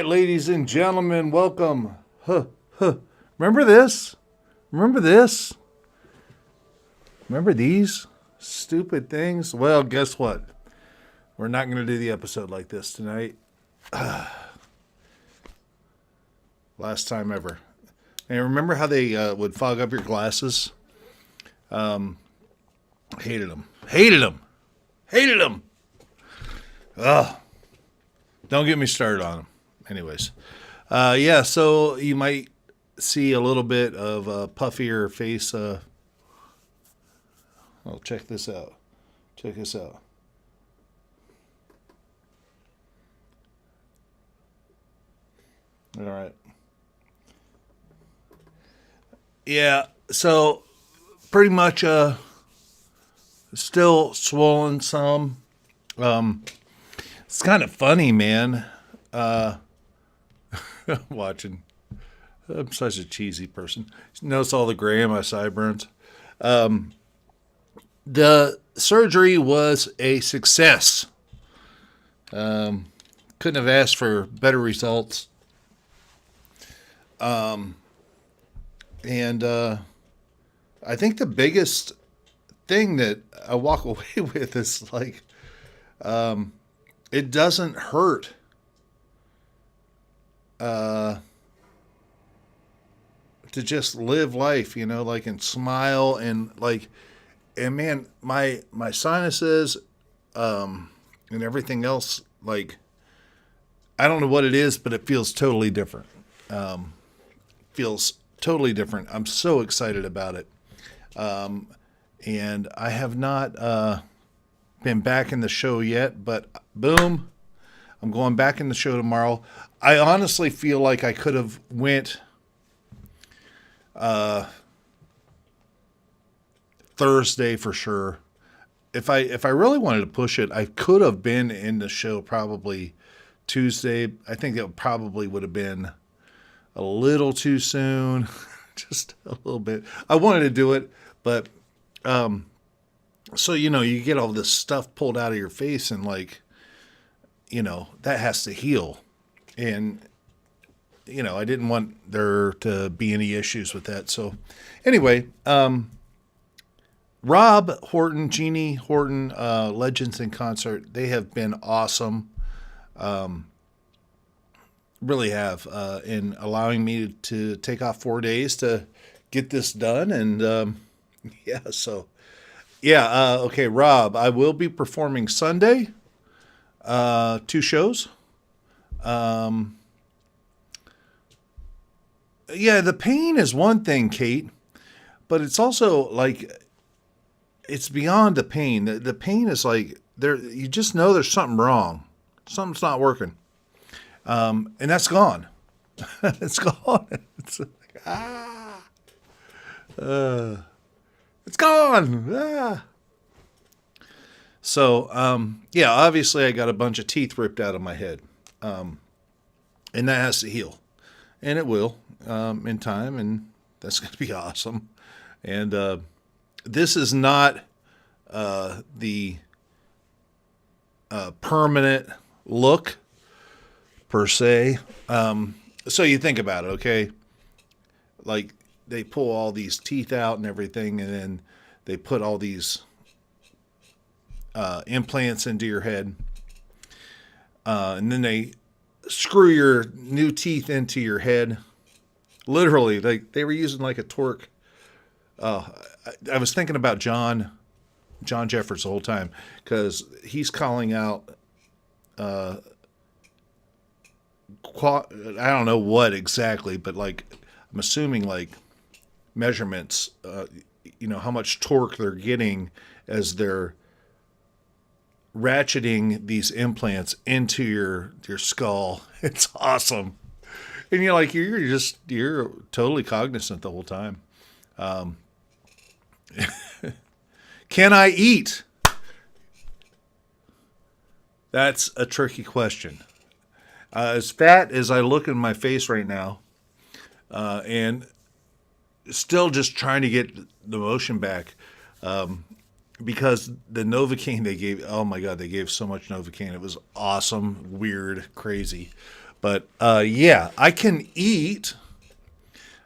right, ladies and gentlemen, welcome. Remember this? Remember this? Remember these stupid things? Well, guess what? We're not going to do the episode like this tonight. Last time ever. And remember how they would fog up your glasses? Hated them. Hated them. Hated them. Ugh. Don't get me started on them. Anyways. So you might see a little bit of a puffier face. Check this out. Check this out. All right. Yeah, so pretty much still swollen some. It's kind of funny, man. Watching. I'm such a cheesy person. Notice all the gray on my sideburns. The surgery was a success. Couldn't have asked for better results. I think the biggest thing that I walk away with is like, it doesn't hurt. To just live life, and smile and man, my sinuses, and everything else, I don't know what it is, but it feels totally different. Feels totally different. I'm so excited about it. And I have not been back in the show yet, but boom, I'm going back in the show tomorrow. I honestly feel like I could have went Thursday for sure. If I really wanted to push it, I could have been in the show probably Tuesday. I think it probably would have been a little too soon, just a little bit. I wanted to do it, but so you get all this stuff pulled out of your face, and that has to heal, and I didn't want there to be any issues with that. So anyway, Rob Horton, Jeannie Horton, Legends in Concert, they have been awesome. Really have, in allowing me to take off 4 days to get this done. And okay, Rob, I will be performing Sunday, 2 shows. The pain is one thing, Kate, but it's also it's beyond the pain. The pain is there. You just know there's something wrong. Something's not working. And that's gone. It's gone. It's it's gone. So, obviously I got a bunch of teeth ripped out of my head. And that has to heal. And it will, in time, and that's going to be awesome. And, this is not, the, permanent look per se. So you think about it, okay? They pull all these teeth out and everything, and then they put all these implants into your head, and then they screw your new teeth into your head. Literally, they were using a torque. I was thinking about John Jeffers the whole time, because he's calling out. I don't know what exactly, but I'm assuming measurements, how much torque they're getting as they're ratcheting these implants into your skull. It's awesome. And you're totally cognizant the whole time. Can I eat? That's a tricky question. As fat as I look in my face right now, and still just trying to get the motion back, because the Novocaine they gave, oh my God, they gave so much Novocaine. It was awesome, weird, crazy. But yeah, I can eat,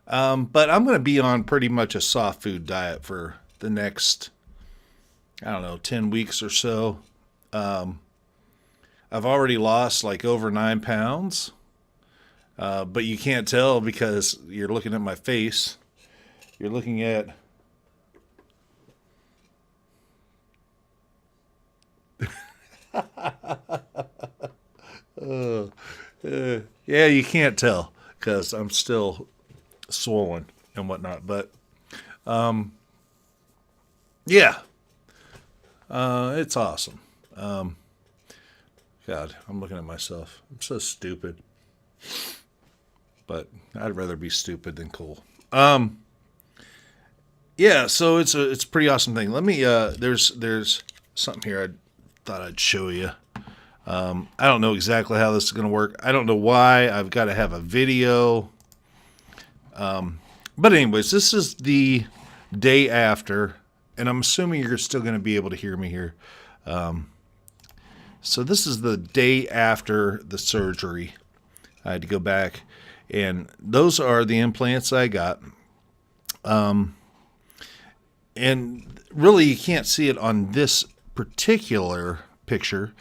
but I'm going to be on pretty much a soft food diet for the next, I don't know, 10 weeks or so. I've already lost like over 9 pounds, but you can't tell because you're looking at my face. You're looking at yeah, you can't tell because I'm still swollen and whatnot. But yeah, it's awesome. God, I'm looking at myself. I'm so stupid. But I'd rather be stupid than cool. Yeah, so it's a pretty awesome thing. Let me there's something here I thought I'd show you. I don't know exactly how this is going to work. I don't know why I've got to have a video. But anyways, this is the day after, and I'm assuming you're still going to be able to hear me here. So this is the day after the surgery. I had to go back, and those are the implants I got. And really, you can't see it on this particular picture,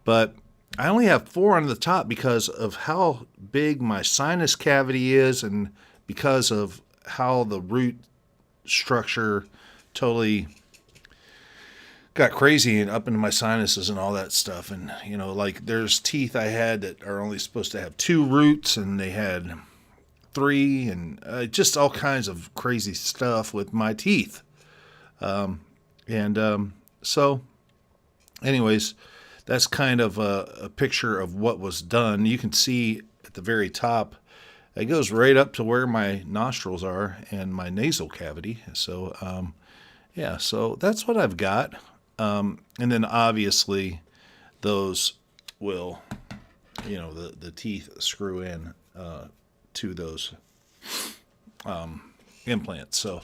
but I only have 4 on the top because of how big my sinus cavity is and because of how the root structure totally got crazy and up into my sinuses and all that stuff. And, you know, like there's teeth I had that are only supposed to have 2 roots and they had 3 and just all kinds of crazy stuff with my teeth. So anyways, that's kind of a picture of what was done. You can see at the very top, it goes right up to where my nostrils are and my nasal cavity. So, yeah, so that's what I've got. And then obviously those will, you know, the teeth screw in, to those, implants. So,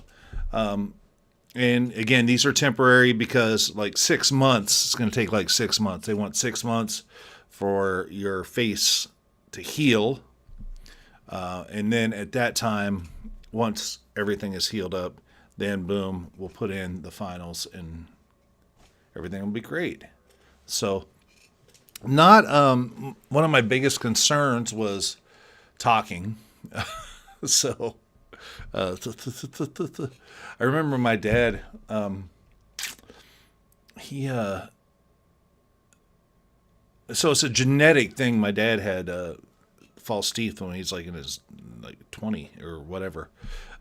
and again, these are temporary because like 6 months, it's going to take like 6 months. They want 6 months for your face to heal. And then at that time, once everything is healed up, then boom, we'll put in the finals and everything will be great. So not, one of my biggest concerns was talking. So, I remember my dad, so it's a genetic thing. My dad had, false teeth when he's like in his like 20 or whatever.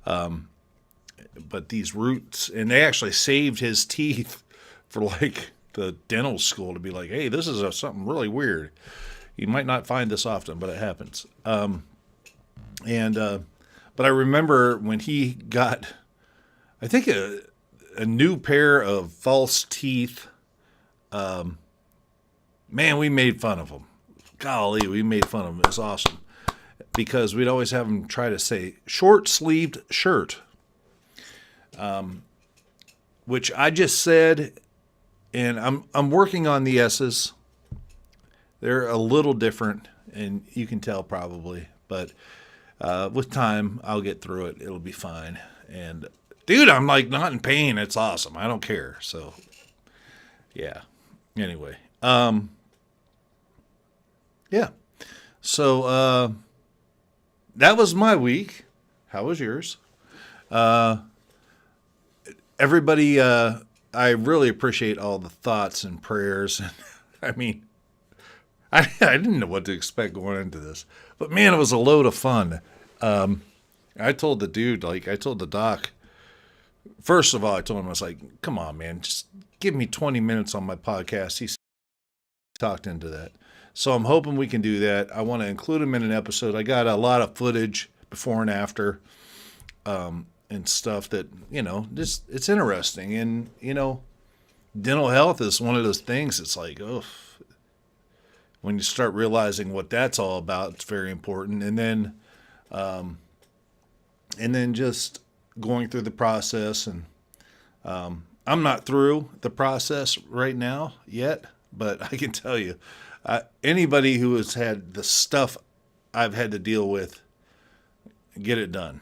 But these roots, and they actually saved his teeth for like the dental school to be like, hey, this is something really weird. You might not find this often, but it happens. But I remember when he got, I think a new pair of false teeth. Man, we made fun of him. Golly, we made fun of him. It was awesome because we'd always have him try to say short-sleeved shirt, which I just said, and I'm working on the S's. They're a little different, and you can tell probably, but with time, I'll get through it. It'll be fine. And dude, I'm like not in pain. It's awesome. I don't care. So yeah. Anyway, yeah. So that was my week. How was yours? Everybody, I really appreciate all the thoughts and prayers. I mean, I didn't know what to expect going into this, but man, it was a load of fun. I told the dude, like, I told the doc, first of all, I told him, I was like, come on, man, just give me 20 minutes on my podcast. He talked into that. So I'm hoping we can do that. I want to include him in an episode. I got a lot of footage before and after, and stuff that, you know, just, it's interesting. And, you know, dental health is one of those things. It's like, oh, when you start realizing what that's all about, it's very important. And then just going through the process. And I'm not through the process right now yet, but I can tell you, anybody who has had the stuff I've had to deal with, get it done.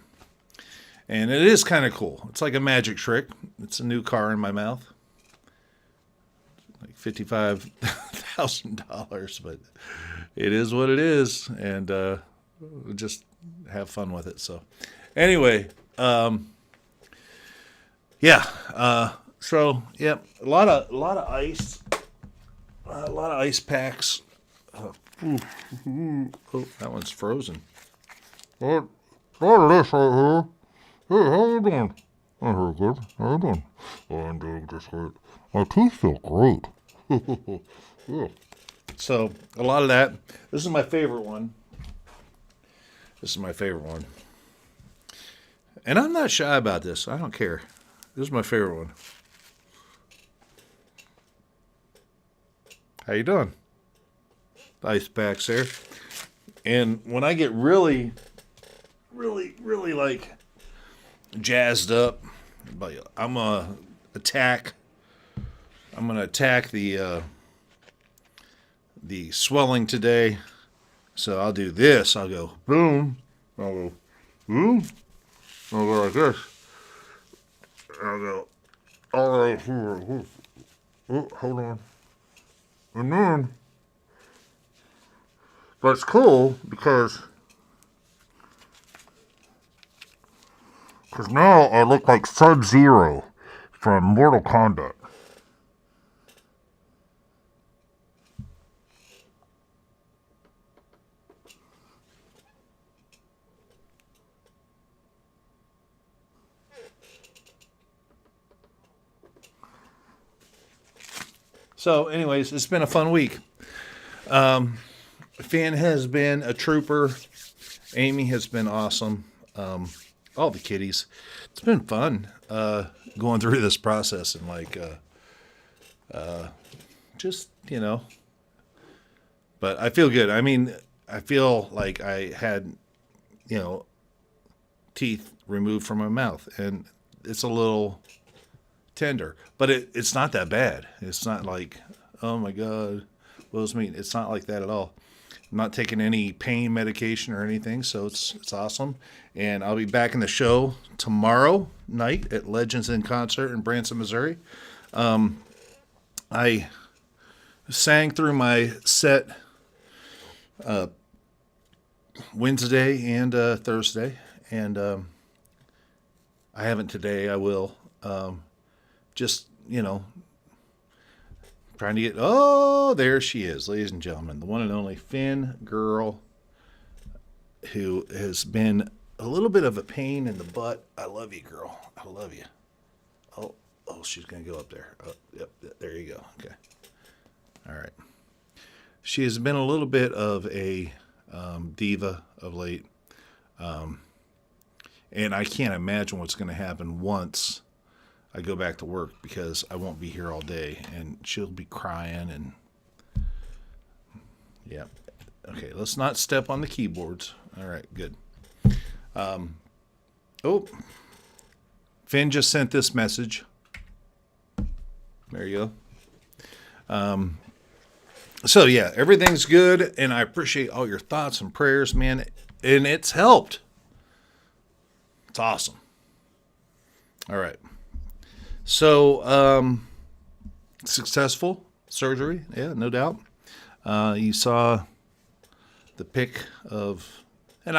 And it is kind of cool. It's like a magic trick. It's a new car in my mouth. Like $55,000, but it is what it is. And just have fun with it. So anyway, yeah. So yeah, a lot of ice, a lot of ice packs. Oh, that one's frozen. What? Look at this right here. Hey, how you doing? I'm very good. How you doing? Oh, I'm doing just great. My teeth feel great. Yeah. So a lot of that. This is my favorite one. And I'm not shy about this. I don't care. This is my favorite one. How you doing? Ice packs there. And when I get really like jazzed up, I'm gonna attack the swelling today. So I'll do this. I'll go boom. I'll go boom. I'll go like this. I'll go all the way here. Oh, hold on. And then, but it's cool because now I look like Sub-Zero from Mortal Kombat. So, anyways, it's been a fun week. Finn has been a trooper. Amy has been awesome. All the kitties. It's been fun going through this process and just, but I feel good. I mean, I feel like I had, teeth removed from my mouth, and it's a little tender, but it's not that bad. It's not like, oh my God, woe's me. It's not like that at all. I'm not taking any pain medication or anything, so it's awesome. And I'll be back in the show tomorrow night at Legends in Concert in Branson, Missouri. I sang through my set Wednesday and Thursday, and I haven't today. I will. Just, trying to get, oh, there she is, ladies and gentlemen, the one and only Finn girl, who has been a little bit of a pain in the butt. I love you, girl. I love you. Oh, she's going to go up there. Oh, yep, there you go. Okay. All right. She has been a little bit of a diva of late. And I can't imagine what's going to happen once I go back to work, because I won't be here all day and she'll be crying and yeah. Okay, let's not step on the keyboards. All right, good. Oh, Finn just sent this message. There you go. So yeah, everything's good, and I appreciate all your thoughts and prayers, man, and it's helped. It's awesome. All right. So, successful surgery, yeah, no doubt. You saw the pic of, and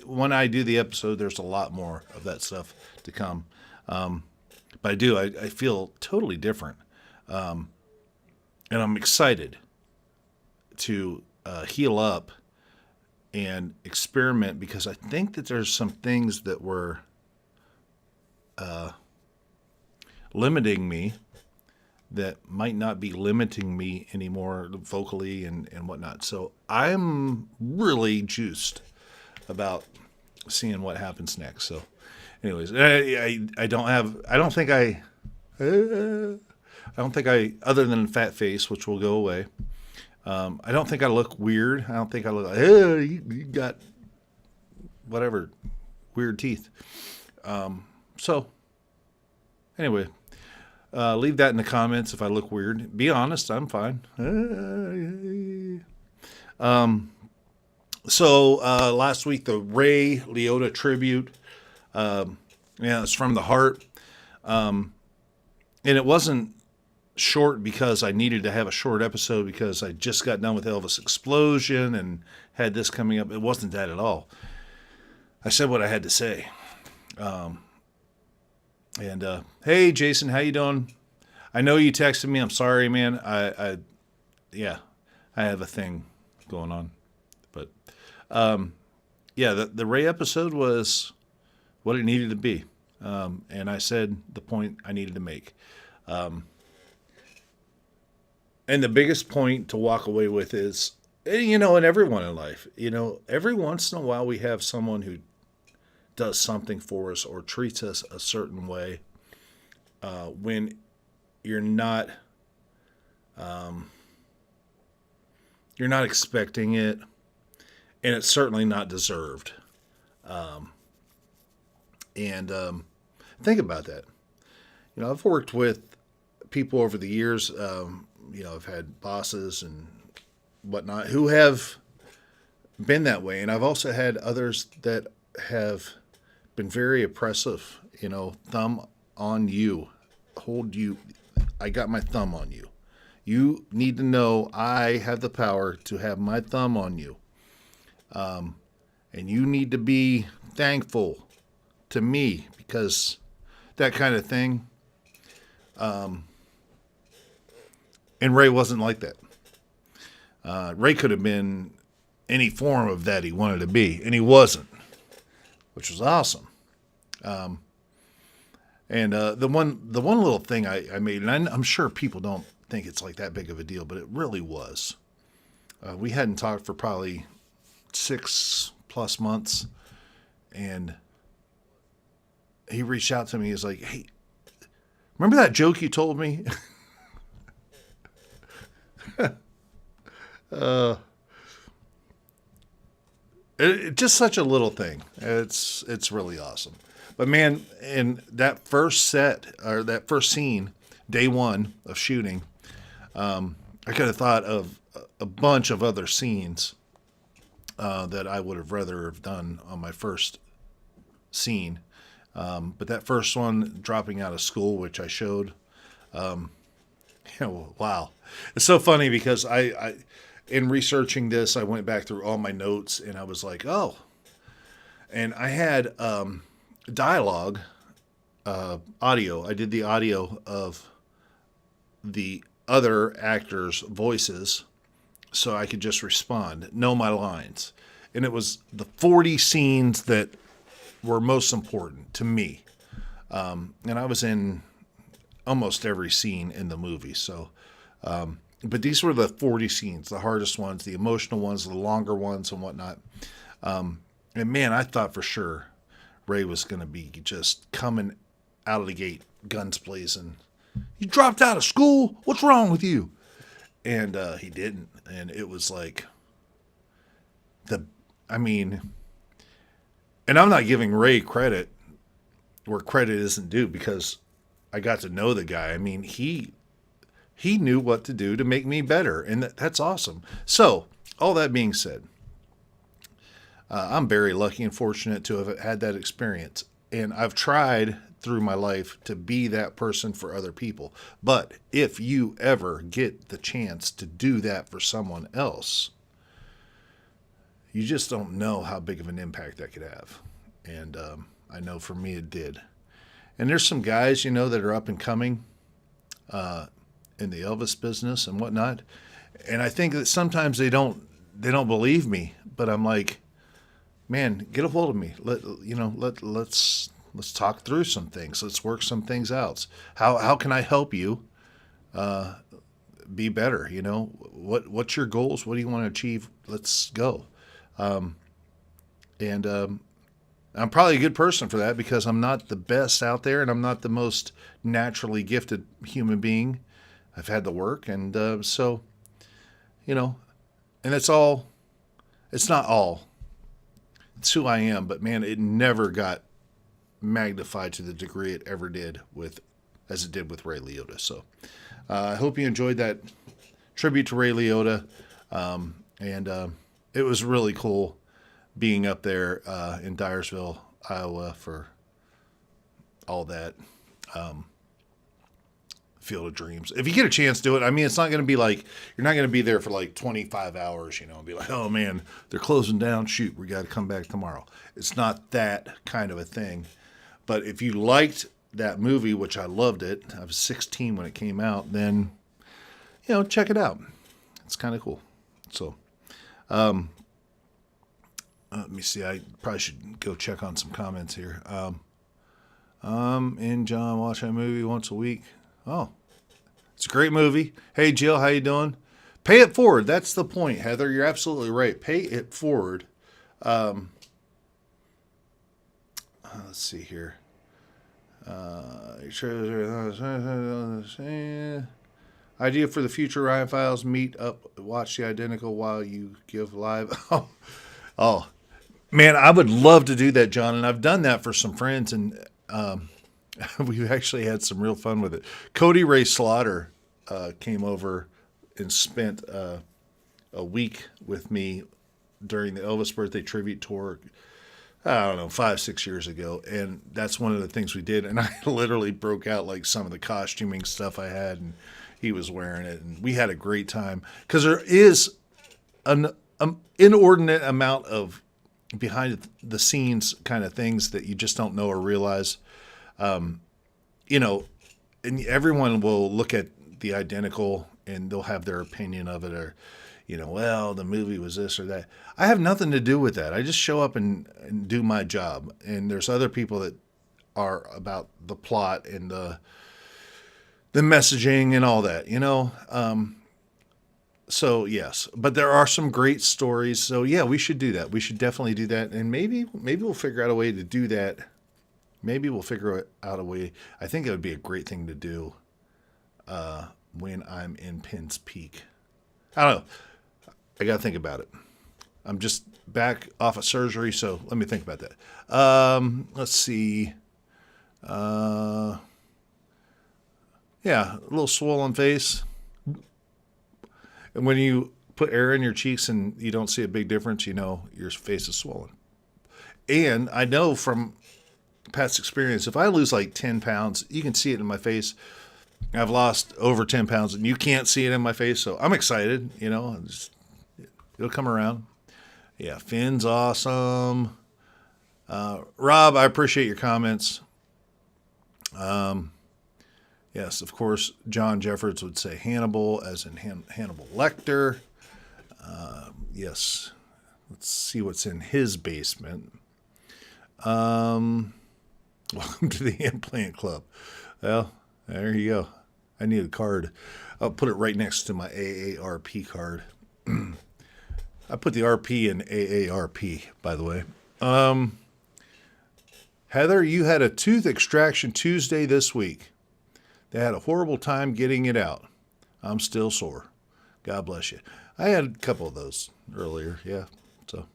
when I do the episode, there's a lot more of that stuff to come. But I feel totally different. And I'm excited to heal up and experiment, because I think that there's some things that were limiting me that might not be limiting me anymore vocally and whatnot. So I'm really juiced about seeing what happens next. So anyways, I don't think I, other than fat face, which will go away. I don't think I look weird. I don't think I look like, hey, you got whatever weird teeth. So anyway, leave that in the comments if I look weird. Be honest, I'm fine. So last week, the Ray Liotta tribute. It's from the heart. And it wasn't short because I needed to have a short episode because I just got done with Elvis Explosion and had this coming up. It wasn't that at all. I said what I had to say. Hey, Jason, how you doing? I know you texted me. I'm sorry, man. I have a thing going on. But, the Ray episode was what it needed to be. And I said the point I needed to make. And the biggest point to walk away with is, in everyone in life, every once in a while we have someone who does something for us or treats us a certain way when you're not expecting it, and it's certainly not deserved. Think about that. I've worked with people over the years. I've had bosses and whatnot who have been that way, and I've also had others that have been very oppressive. Thumb on you, hold you. I got my thumb on you. You need to know I have the power to have my thumb on you, and you need to be thankful to me because that kind of thing. And Ray wasn't like that. Ray could have been any form of that he wanted to be, and he wasn't, which was awesome. The one little thing I made, and I'm sure people don't think it's like that big of a deal, but it really was. We hadn't talked for probably 6+ months, and he reached out to me. He's like, "Hey, remember that joke you told me?" It's just such a little thing. It's really awesome. But man, in that first set or that first scene, day one of shooting, I could have thought of a bunch of other scenes that I would have rather have done on my first scene. But that first one, dropping out of school, which I showed, wow. It's so funny because I in researching this, I went back through all my notes and I was like, oh. And I had dialogue, audio. I did the audio of the other actors' voices so I could just respond, know my lines. And it was the 40 scenes that were most important to me. And I was in almost every scene in the movie. So, but these were the 40 scenes, the hardest ones, the emotional ones, the longer ones and whatnot. And man, I thought for sure Ray was going to be just coming out of the gate, guns blazing. You dropped out of school? What's wrong with you? And he didn't. And it was like, and I'm not giving Ray credit where credit isn't due because I got to know the guy. I mean, he knew what to do to make me better, and that's awesome. So, all that being said, I'm very lucky and fortunate to have had that experience, and I've tried through my life to be that person for other people. But if you ever get the chance to do that for someone else, you just don't know how big of an impact that could have. And I know for me it did. And there's some guys, that are up and coming in the Elvis business and whatnot. And I think that sometimes they don't believe me, but I'm like, man, get a hold of me. Let's talk through some things. Let's work some things out. How can I help you be better? What's your goals? What do you want to achieve? Let's go. I'm probably a good person for that because I'm not the best out there and I'm not the most naturally gifted human being. I've had to work, and and it's all. It's not all. It's who I am, but man, it never got magnified to the degree it ever did as it did with Ray Liotta. So I hope you enjoyed that tribute to Ray Liotta, and it was really cool being up there in Dyersville, Iowa for all that. Field of Dreams. If you get a chance, do it. I mean, it's not going to be like, you're not going to be there for like 25 hours, and be like, oh man, they're closing down. Shoot, we got to come back tomorrow. It's not that kind of a thing. But if you liked that movie, which I loved it, I was 16 when it came out, then, check it out. It's kind of cool. So, let me see. I probably should go check on some comments here. And John, watch that movie once a week. Oh, it's a great movie. Hey, Jill, how you doing? Pay it forward. That's the point, Heather. You're absolutely right. Pay it forward. Let's see here. Idea for the future Ryan Files: meet up, watch the identical while you give live. Oh, man, I would love to do that, John, and I've done that for some friends, and we've actually had some real fun with it. Cody Ray Slaughter came over and spent a week with me during the Elvis birthday tribute tour, I don't know, 5-6 years ago. And that's one of the things we did. And I literally broke out like some of the costuming stuff I had, and he was wearing it. And we had a great time because there is an inordinate amount of behind the scenes kind of things that you just don't know or realize. And everyone will look at the identical and they'll have their opinion of it, or, well, the movie was this or that. I have nothing to do with that. I just show up and do my job. And there's other people that are about the plot and the messaging and all that, So yes, but there are some great stories. So yeah, we should do that. We should definitely do that. And maybe we'll figure out a way to do that. Maybe we'll figure out a way. I think it would be a great thing to do when I'm in Penn's Peak. I don't know. I got to think about it. I'm just back off of surgery, so let me think about that. Let's see. Yeah, a little swollen face. And when you put air in your cheeks and you don't see a big difference, your face is swollen. And I know from past experience, if I lose like 10 pounds, you can see it in my face. I've lost over 10 pounds and you can't see it in my face. So I'm excited, it'll come around. Yeah. Finn's awesome. Rob, I appreciate your comments. Yes, of course, John Jeffords would say Hannibal as in Hannibal Lecter. Yes. Let's see what's in his basement. Welcome to the Implant Club. Well, there you go. I need a card. I'll put it right next to my AARP card. I put the RP in AARP, by the way. Heather, you had a tooth extraction Tuesday this week. They had a horrible time getting it out. I'm still sore. God bless you. I had a couple of those earlier, yeah. So,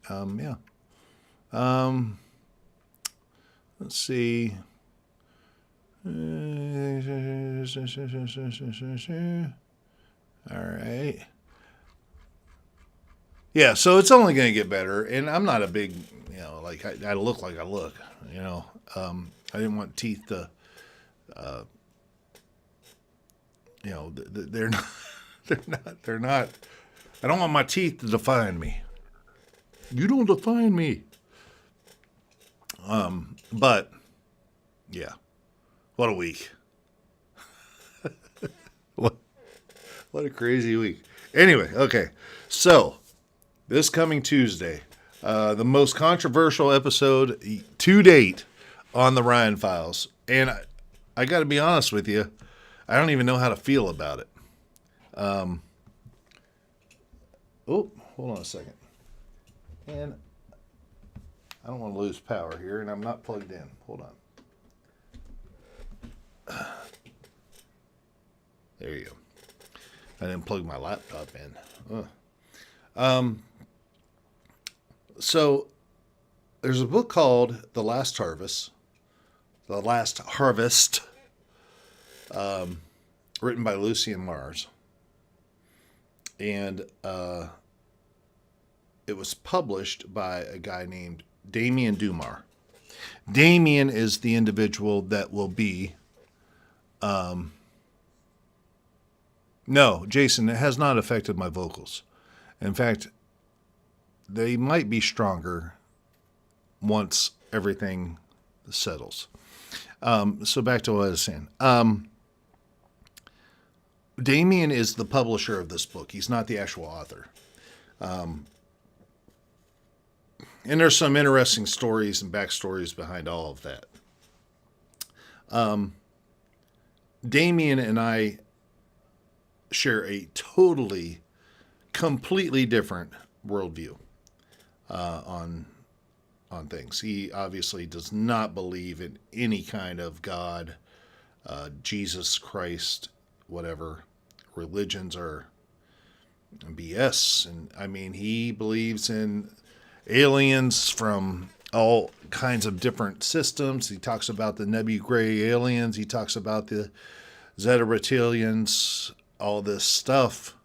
yeah. Let's see. All right. Yeah, so it's only going to get better, and I'm not a big, like I look like I look, I didn't want teeth to, they're not. I don't want my teeth to define me. You don't define me. But yeah, what a week. What a crazy week. Anyway, okay. So this coming Tuesday, the most controversial episode to date on the Ryan Files. And I got to be honest with you, I don't even know how to feel about it. Hold on a second. And I don't want to lose power here, and I'm not plugged in. Hold on. There you go. I didn't plug my laptop in. So there's a book called The Last Harvest. Written by Lucien Mars. And it was published by a guy named Damien Dumar. Damien is the individual that will be. No, Jason, it has not affected my vocals. In fact, they might be stronger once everything settles. So back to what I was saying. Damien is the publisher of this book. He's not the actual author. And there's some interesting stories and backstories behind all of that. Damien and I share a completely different worldview on things. He obviously does not believe in any kind of God, Jesus Christ, whatever. Religions are BS. And I mean, he believes in aliens from all kinds of different systems. He talks about the Nebula Gray aliens. He talks about the Zeta Reptilians, all this stuff.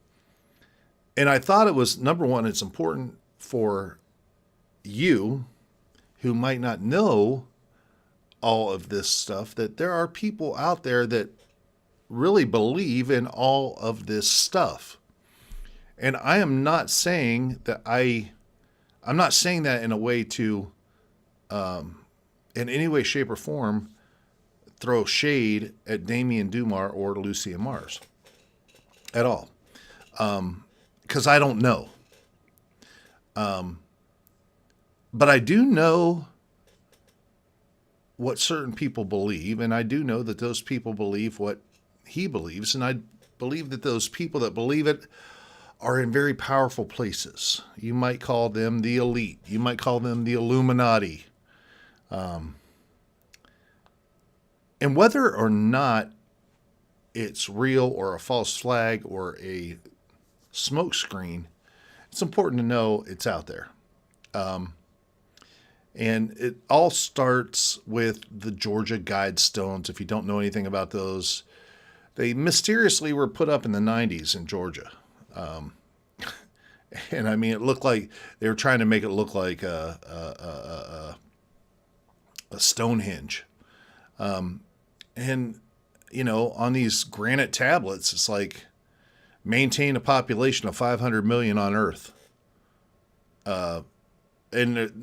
And I thought it was, number one, it's important for you who might not know all of this stuff, that there are people out there that really believe in all of this stuff. And I am not saying that I'm not saying that in a way to, in any way, shape, or form, throw shade at Damien Dumar or Lucia Mars at all. Because I don't know. But I do know what certain people believe, and I do know that those people believe what he believes, and I believe that those people that believe it are in very powerful places. You might call them the elite. You might call them the Illuminati. And whether or not it's real or a false flag or a smokescreen, it's important to know it's out there. And it all starts with the Georgia Guidestones. If you don't know anything about those, they mysteriously were put up in the 90s in Georgia. And I mean, it looked like they were trying to make it look like a Stonehenge. And, you know, on these granite tablets, it's like maintain a population of 500 million on Earth. And,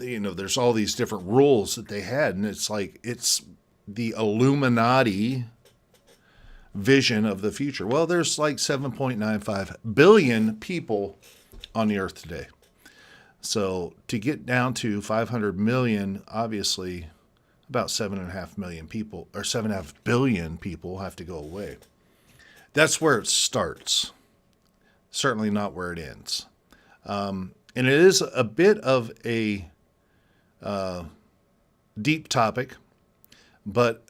you know, there's all these different rules that they had. And it's like, it's the Illuminati vision of the future. Well, there's like 7.95 billion people on the Earth today. So to get down to 500 million, obviously about 7.5 million people or 7.5 billion people have to go away. That's where it starts. Certainly not where it ends. And it is a bit of a deep topic, but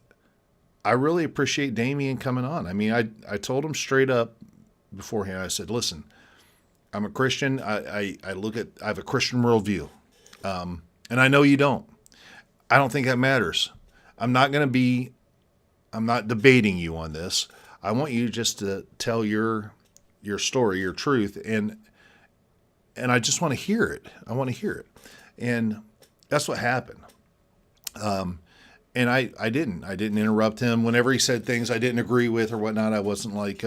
I really appreciate Damien coming on. I mean, I told him straight up beforehand. I said, listen, I'm a Christian. I have a Christian worldview. And I know you don't. I don't think that matters. I'm not debating you on this. I want you just to tell your story, your truth. And I just want to hear it. I want to hear it. And that's what happened. And I didn't interrupt him whenever he said things I didn't agree with or whatnot. I wasn't like,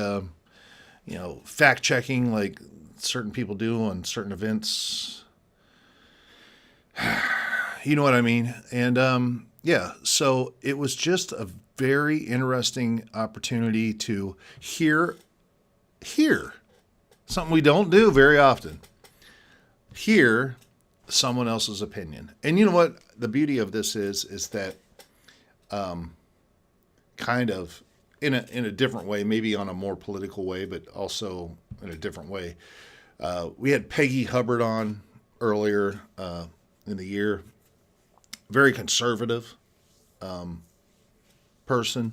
fact checking like certain people do on certain events. You know what I mean? And, so it was just a very interesting opportunity to hear something we don't do very often. Hear someone else's opinion. And you know what the beauty of this is that kind of in a different way, maybe on a more political way, but also in a different way. We had Peggy Hubbard on earlier in the year. Very conservative person.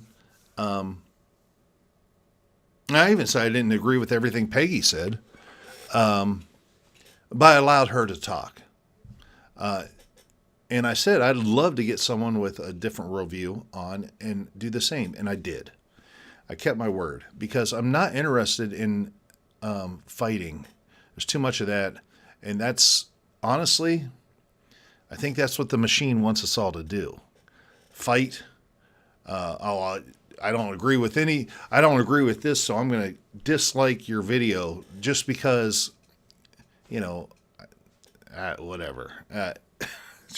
I even said I didn't agree with everything Peggy said. But I allowed her to talk. And I said I'd love to get someone with a different worldview on and do the same. And I did. I kept my word because I'm not interested in fighting. There's too much of that. And that's honestly, I think that's what the machine wants us all to do. Fight. I don't agree with this, so I'm going to dislike your video just because, whatever.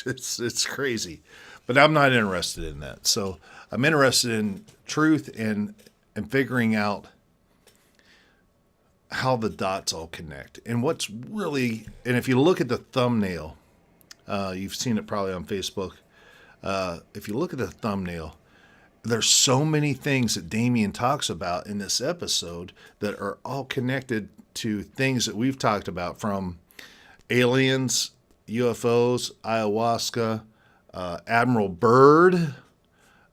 It's crazy. But I'm not interested in that. So I'm interested in truth and figuring out how the dots all connect. And what's really, and if you look at the thumbnail, you've seen it probably on Facebook. If you look at the thumbnail, there's so many things that Damien talks about in this episode that are all connected to things that we've talked about, from aliens, UFOs, ayahuasca, Admiral Byrd,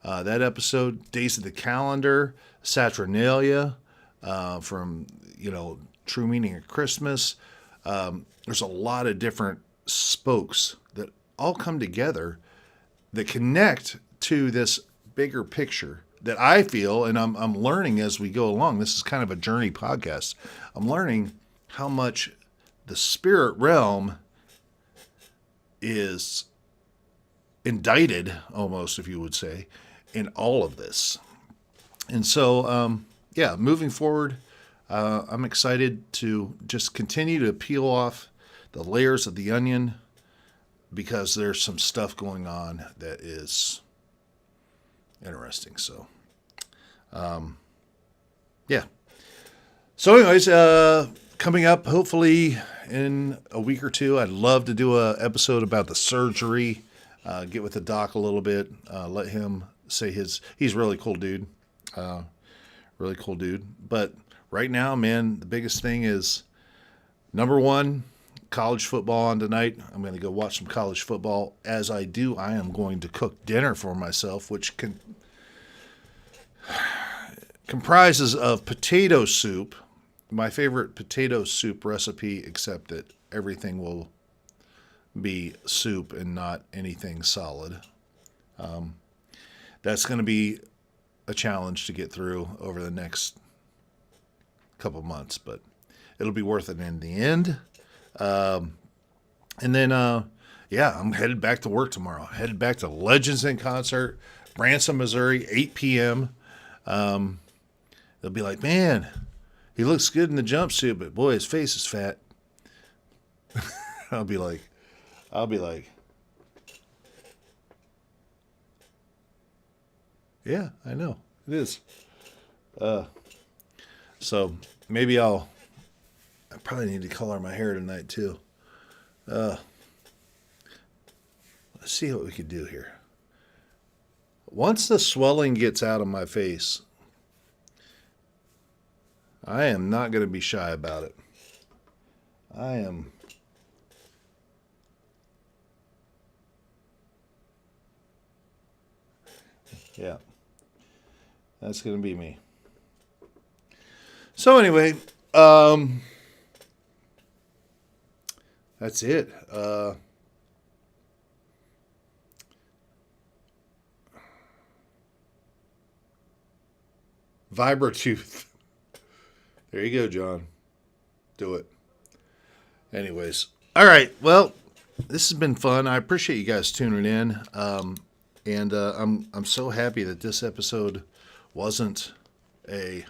that episode, Days of the Calendar, Saturnalia, from, True Meaning of Christmas. There's a lot of different spokes that all come together that connect to this bigger picture that I feel, and I'm learning as we go along. This is kind of a journey podcast. I'm learning how much the spirit realm is indicted, almost, if you would say, in all of this. And so, moving forward, I'm excited to just continue to peel off the layers of the onion, because there's some stuff going on that is interesting. So, So anyways, coming up, hopefully in a week or two, I'd love to do a episode about the surgery, get with the doc a little bit, let him say he's a really cool dude. Really cool dude. But right now, man, the biggest thing is, number one, college football on tonight. I'm going to go watch some college football. As I do, I am going to cook dinner for myself, which comprises of potato soup, my favorite potato soup recipe, except that everything will be soup and not anything solid. That's going to be a challenge to get through over the next couple months, but it'll be worth it in the end. And then, I'm headed back to work tomorrow. Headed back to Legends in Concert, Branson, Missouri, 8 p.m. They'll be like, man, he looks good in the jumpsuit, but boy, his face is fat. I'll be like, yeah, I know it is. So maybe I probably need to color my hair tonight too. Let's see what we can do here. Once the swelling gets out of my face, I am not going to be shy about it. Yeah, that's going to be me. So anyway, that's it. Vibratooth. There you go, John. Do it. Anyways. All right. Well, this has been fun. I appreciate you guys tuning in. And I'm so happy that this episode wasn't a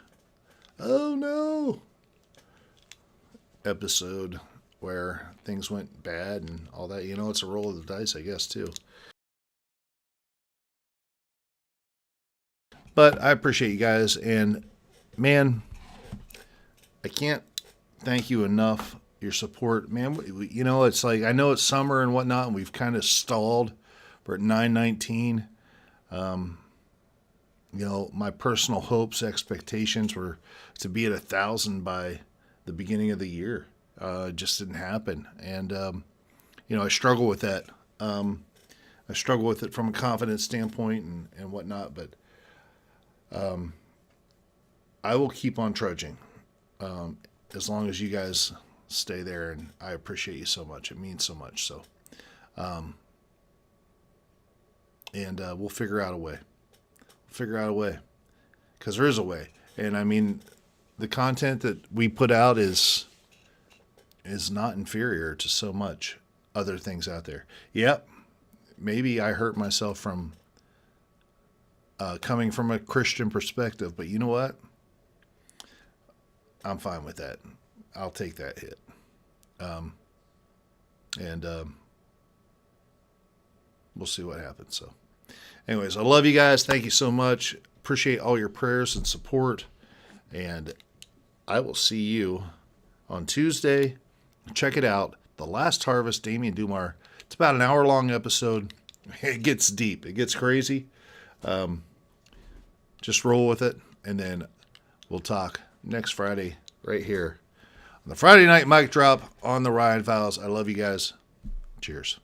oh no episode where things went bad and all that. It's a roll of the dice, I guess, too. But I appreciate you guys, and man, I can't thank you enough. Your support, man. It's like, I know it's summer and whatnot, and we've kind of stalled. We're at 919. My personal hopes, expectations were to be at 1,000 by the beginning of the year. It just didn't happen, and I struggle with that. I struggle with it from a confidence standpoint and whatnot, but I will keep on trudging as long as you guys stay there, and I appreciate you so much. It means so much. So, we'll figure out a way. Because there is a way. And I mean, the content that we put out is not inferior to so much. other things out there. Yep, maybe I hurt myself from coming from a Christian perspective, but you know what? I'm fine with that. I'll take that hit. And we'll see what happens. So, anyways, I love you guys. Thank you so much. Appreciate all your prayers and support. And I will see you on Tuesday. Check it out. The Last Harvest, Damien Dumar. It's about an hour-long episode. It gets deep. It gets crazy. Just roll with it. And then we'll talk next Friday right here on the Friday Night Mic Drop on the Ryan Files. I love you guys. Cheers.